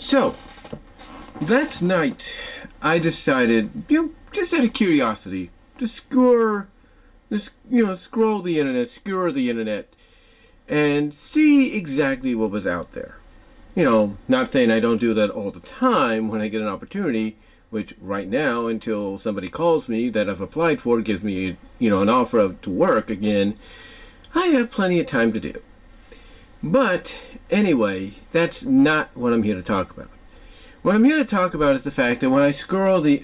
So, last night I decided, just out of curiosity, to scroll the internet, scour the internet, and see exactly what was out there. Not saying I don't do that all the time when I get an opportunity, which right now, until somebody calls me that I've applied for, gives me, an offer to work again, I have plenty of time to do. But anyway, that's not what I'm here to talk about. What I'm here to talk about is the fact that when I scroll the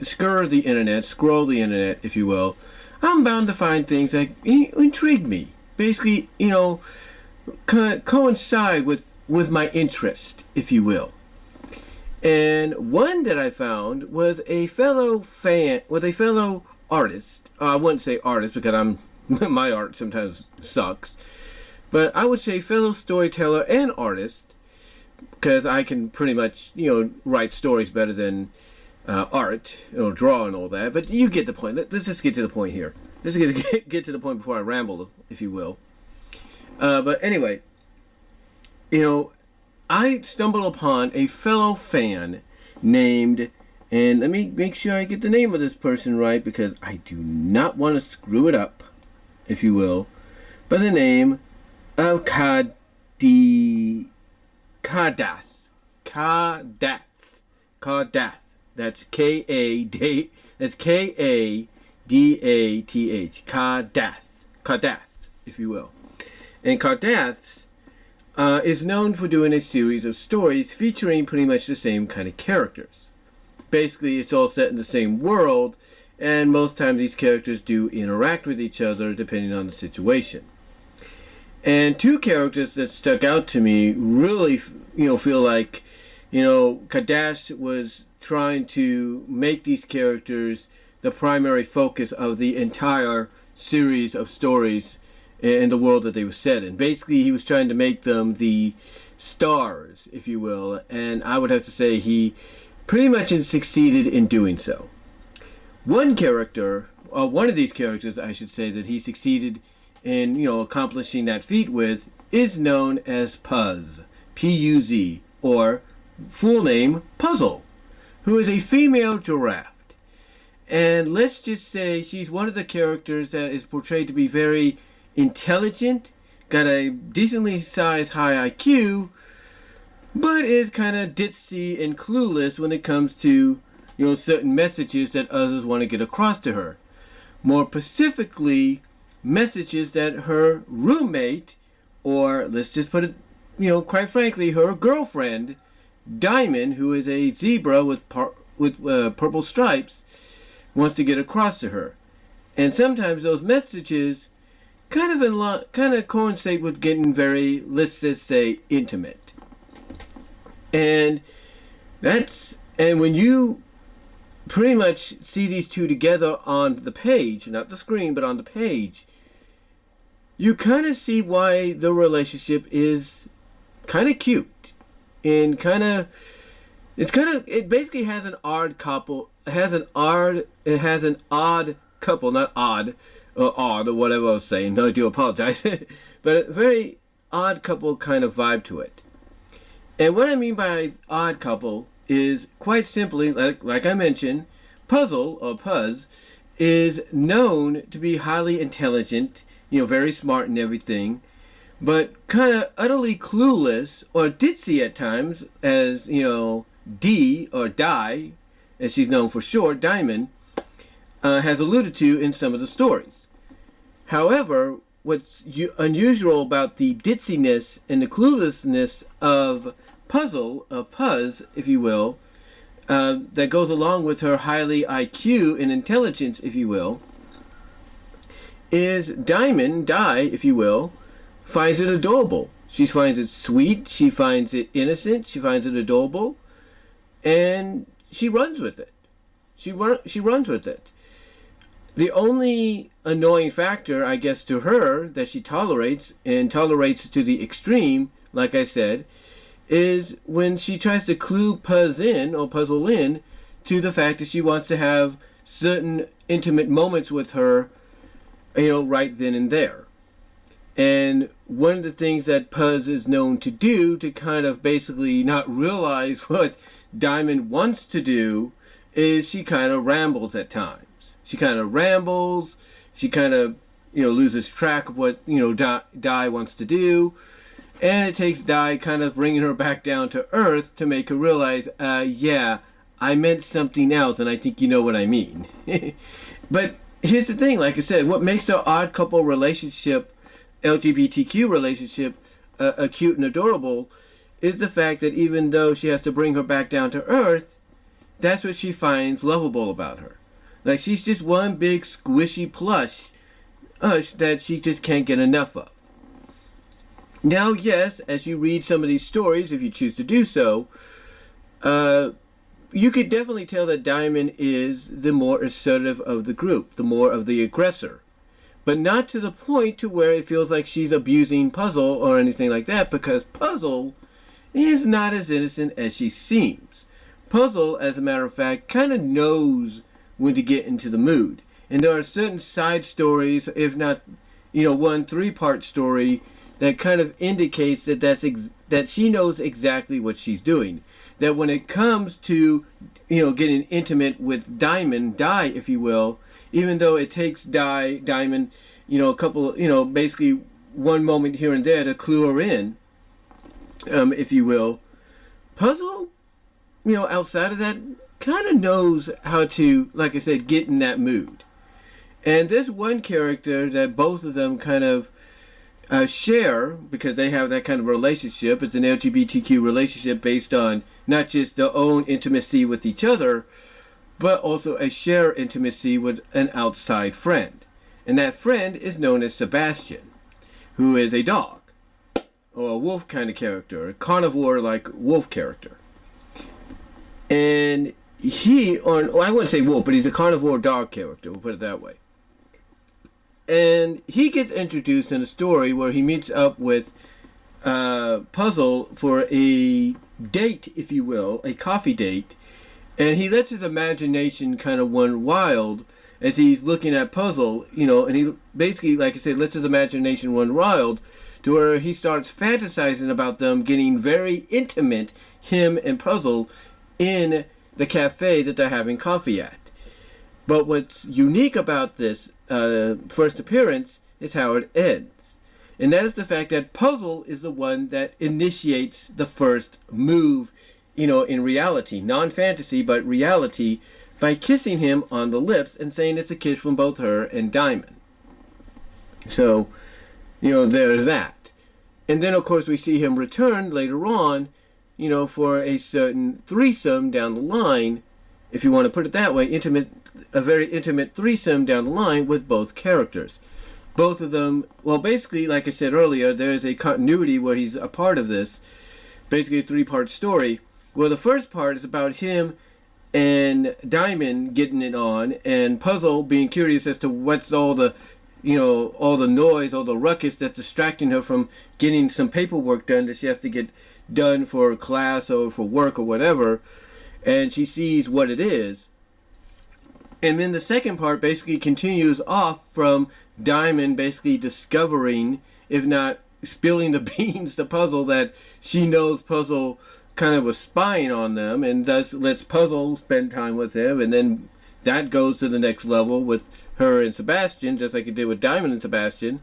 internet, if you will, I'm bound to find things that intrigue me. Basically, coincide with my interest, if you will. And one that I found was a fellow artist. I wouldn't say artist because my art sometimes sucks. But I would say fellow storyteller and artist, because I can pretty much, write stories better than art, draw and all that. But you get the point. Let's just get to the point here. Let's get to the point before I ramble, if you will. But anyway, I stumbled upon a fellow fan named, and let me make sure I get the name of this person right because I do not want to screw it up, if you will, by the name of Kadath. Kadath. That's K-A-D-A-T-H. Kadath, if you will. And Kadath is known for doing a series of stories featuring pretty much the same kind of characters. Basically, it's all set in the same world, and most times these characters do interact with each other depending on the situation. And two characters that stuck out to me really, feel like, Kadath was trying to make these characters the primary focus of the entire series of stories in the world that they were set in. Basically, he was trying to make them the stars, if you will, and I would have to say he pretty much succeeded in doing so. One of these characters, I should say, that he succeeded in, accomplishing that feat with is known as Puzz, P-U-Z, or full name Puzzle, who is a female giraffe. And let's just say she's one of the characters that is portrayed to be very intelligent, got a decently sized high IQ, but is kind of ditzy and clueless when it comes to, certain messages that others want to get across to her. More specifically, messages that her roommate, or let's just put it, quite frankly, her girlfriend, Diamond, who is a zebra with purple stripes, wants to get across to her. And sometimes those messages kind of coincide with getting very, let's just say, intimate. And when you pretty much see these two together on the page, not the screen, but on the page, you kind of see why the relationship is kind of cute. And it basically has an odd couple. It has an odd couple, not odd, or odd, or whatever I was saying. No, I do apologize. But a very odd couple kind of vibe to it. And what I mean by odd couple is quite simply, like I mentioned, Puzzle, or Puzz, is known to be highly intelligent, very smart and everything, but kind of utterly clueless or ditzy at times, as, D, or Di, as she's known for short, Diamond, has alluded to in some of the stories. However, what's unusual about the ditziness and the cluelessness of Puzz, if you will, that goes along with her highly IQ and intelligence, if you will, is Di, if you will, finds it adorable. She finds it sweet, she finds it innocent, she finds it adorable, and she runs with it. She runs with it. The only annoying factor, I guess, to her that she tolerates, and tolerates to the extreme, like I said, is when she tries to clue Puzzle in to the fact that she wants to have certain intimate moments with her, right then and there. And one of the things that Puzz is known to do to kind of basically not realize what Diamond wants to do is she kind of rambles at times. She kind of rambles. She kind of, loses track of what, Di wants to do. And it takes Di kind of bringing her back down to earth to make her realize, yeah, I meant something else, and I think you know what I mean. But here's the thing, like I said, what makes the odd couple relationship, LGBTQ relationship, cute and adorable is the fact that even though she has to bring her back down to earth, that's what she finds lovable about her. Like, she's just one big squishy plush that she just can't get enough of. Now, yes, as you read some of these stories, if you choose to do so, you could definitely tell that Diamond is the more assertive of the group, the more of the aggressor. But not to the point to where it feels like she's abusing Puzzle or anything like that, because Puzzle is not as innocent as she seems. Puzzle, as a matter of fact, kind of knows when to get into the mood. And there are certain side stories, if not, one 3-part story, that kind of indicates that that she knows exactly what she's doing. That when it comes to, getting intimate with Di, if you will, even though it takes Diamond, a couple, basically one moment here and there to clue her in, if you will, Puzzle, outside of that, kind of knows how to, like I said, get in that mood. And there's one character that both of them kind of share, because they have that kind of relationship. It's an LGBTQ relationship based on not just their own intimacy with each other, but also a shared intimacy with an outside friend. And that friend is known as Sebastian, who is a dog, or a wolf kind of character, a carnivore-like wolf character. And I wouldn't say wolf, but he's a carnivore dog character, we'll put it that way. And he gets introduced in a story where he meets up with Puzzle for a date, if you will, a coffee date. And he lets his imagination kind of run wild as he's looking at Puzzle, and he basically, like I said, lets his imagination run wild to where he starts fantasizing about them getting very intimate, him and Puzzle, in the cafe that they're having coffee at. But what's unique about this first appearance is how it ends. And that is the fact that Puzzle is the one that initiates the first move, in reality. Non-fantasy, but reality, by kissing him on the lips and saying it's a kiss from both her and Diamond. So, there's that. And then, of course, we see him return later on, for a certain threesome down the line, if you want to put it that way, a very intimate threesome down the line with both characters. Both of them, well, basically, like I said earlier, there is a continuity where he's a part of this, basically a 3-part story. Well, the first part is about him and Diamond getting it on, and Puzzle being curious as to what's all the noise, all the ruckus that's distracting her from getting some paperwork done that she has to get done for class or for work or whatever, and she sees what it is. And then the second part basically continues off from Diamond basically discovering, if not spilling the beans to Puzzle, that she knows Puzzle kind of was spying on them, and thus lets Puzzle spend time with him, and then that goes to the next level with her and Sebastian, just like it did with Diamond and Sebastian.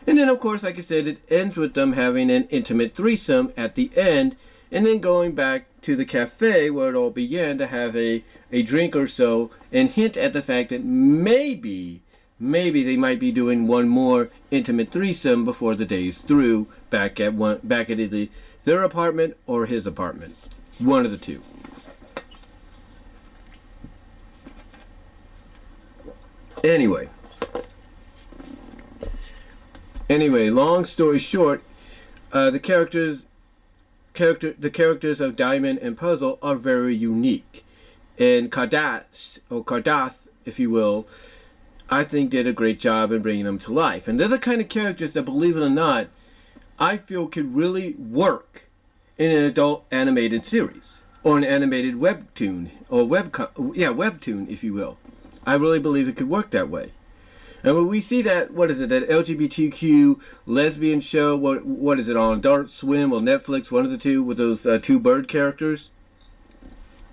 And then, of course, like I said, it ends with them having an intimate threesome at the end, and then going back to the cafe where it all began to have a drink or so, and hint at the fact that maybe they might be doing one more intimate threesome before the day is through, back at either their apartment or his apartment. One of the two. Anyway, long story short, the characters of Diamond and Puzzle are very unique. And Kadath, if you will, I think did a great job in bringing them to life. And they're the kind of characters that, believe it or not, I feel could really work in an adult animated series or an animated webtoon or webtoon, if you will. I really believe it could work that way. And when we see that, what is it, that LGBTQ lesbian show, what is it, on Adult Swim or Netflix, one of the two, with those two bird characters?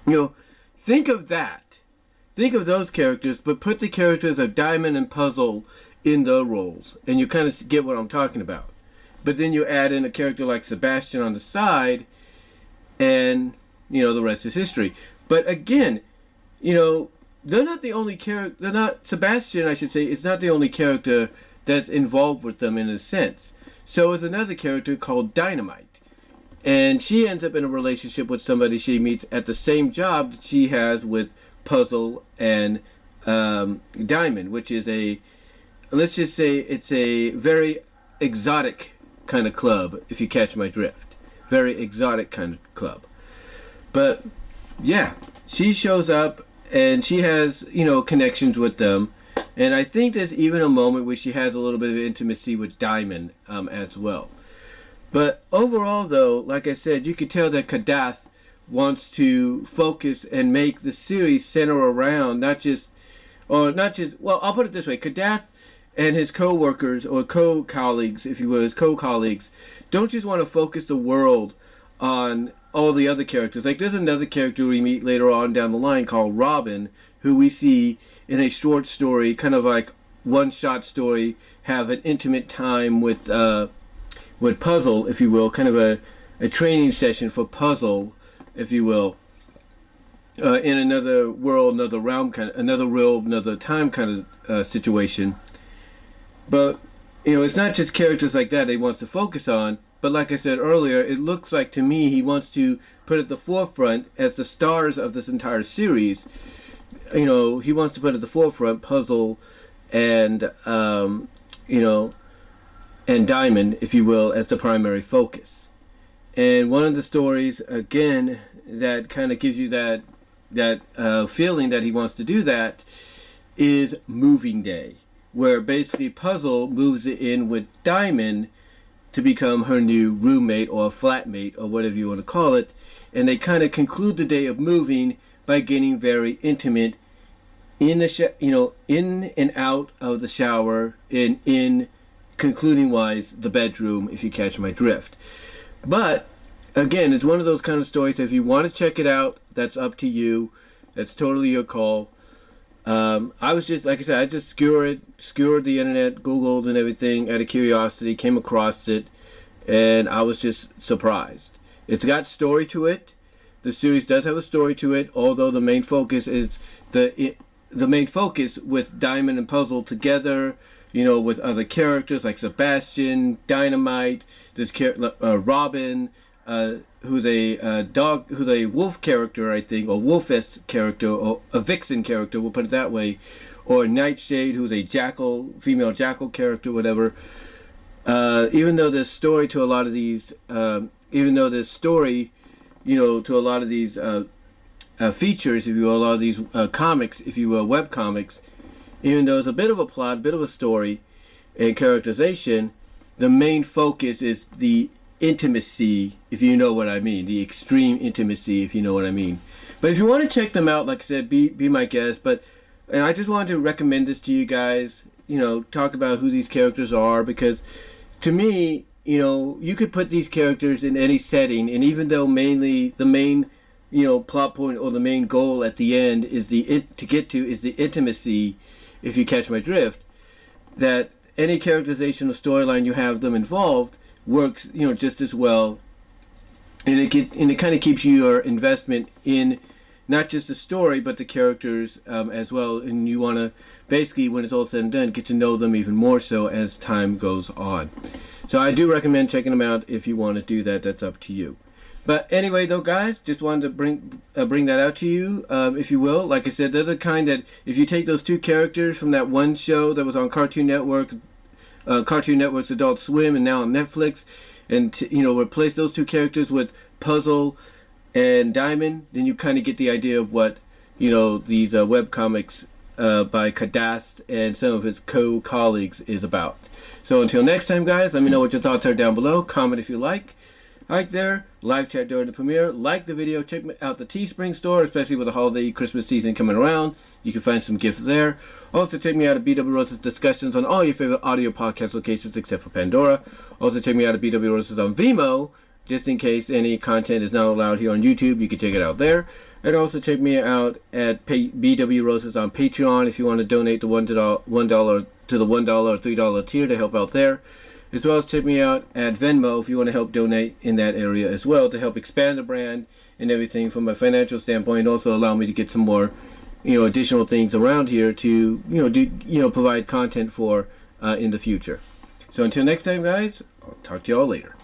You know, think of that. Think of those characters, but put the characters of Diamond and Puzzle in the roles, and you kind of get what I'm talking about. But then you add in a character like Sebastian on the side, and, you know, the rest is history. But again, you know, they're not the only character. They're not, Sebastian, I should say, is not the only character that's involved with them in a sense. So is another character called Dynamite, and she ends up in a relationship with somebody she meets at the same job that she has with Puzzle and Diamond, which is let's just say it's a very exotic kind of club, if you catch my drift. Very exotic kind of club. But yeah, she shows up and she has, you know, connections with them. And I think there's even a moment where she has a little bit of intimacy with Diamond as well. But overall, though, like I said, you could tell that Kadath wants to focus and make the series center around well, I'll put it this way. Kadath and his co-workers, or co-colleagues, if you will, his co-colleagues, don't just want to focus the world on all the other characters. Like, there's another character we meet later on down the line called Robin, who we see in a short story, kind of like one-shot story, have an intimate time with Puzzle, if you will, kind of a training session for Puzzle, if you will, in another world, another realm, another time kind of situation. But, you know, it's not just characters like that he wants to focus on. But like I said earlier, it looks like to me he wants to put at the forefront, as the stars of this entire series, you know, he wants to put at the forefront Puzzle and, you know, and Diamond, if you will, as the primary focus. And one of the stories, again, that kind of gives you that feeling that he wants to do that is Moving Day, where basically Puzzle moves it in with Diamond to become her new roommate or flatmate or whatever you want to call it, and they kind of conclude the day of moving by getting very intimate in the in and out of the shower, and in concluding wise the bedroom, if you catch my drift. But again, it's one of those kind of stories. If you want to check it out, that's up to you. That's totally your call. I was just, like I said, I just scoured the internet, Googled and everything out of curiosity, came across it, and I was just surprised. It's got story to it. The series does have a story to it, although the main focus is the main focus with Diamond and Puzzle together, you know, with other characters like Sebastian, Dynamite, this Robin, who's a wolf character, I think, or wolfess character, or a vixen character, we'll put it that way, or Nightshade, who's a female jackal character, whatever. Even though there's story to a lot of these, features, if you will, a lot of these comics, if you will, web comics, even though it's a bit of a plot, a bit of a story and characterization, the main focus is the intimacy, if you know what I mean, the extreme intimacy, if you know what I mean. But if you want to check them out, like I said, be my guest. And I just wanted to recommend this to you guys, you know, talk about who these characters are, because to me, you know, you could put these characters in any setting, and even though mainly the main, you know, plot point or the main goal at the end is the intimacy, if you catch my drift, that any characterization or storyline you have them involved works, you know, just as well, and it kind of keeps your investment in not just the story but the characters as well, and you want to basically, when it's all said and done, get to know them even more so as time goes on. So I do recommend checking them out. If you want to do that, that's up to you. But anyway, though, guys, just wanted to bring that out to you, if you will. Like I said, they're the kind that, if you take those two characters from that one show that was on Cartoon Network's Adult Swim and now on Netflix, and replace those two characters with Puzzle and Diamond, then you kind of get the idea of what, you know, these web comics by Kadath and some of his co-colleagues is about. So until next time, guys, let me know what your thoughts are down below. Comment if you like. There. live chat during the premiere. Like the video, check out the Teespring store, especially with the holiday Christmas season coming around. You can find some gifts there. Also check me out at BW Rose's discussions on all your favorite audio podcast locations except for Pandora. Also check me out at BW Rose's on VENMO, just in case any content is not allowed here on YouTube. You can check it out there. And also check me out at BW Roses on Patreon if you want to donate the $1 to the $1 or $3 tier to help out there. As well as check me out at Venmo if you want to help donate in that area as well to help expand the brand and everything from a financial standpoint. Also allow me to get some more, additional things around here to, provide content for in the future. So until next time, guys, I'll talk to y'all later.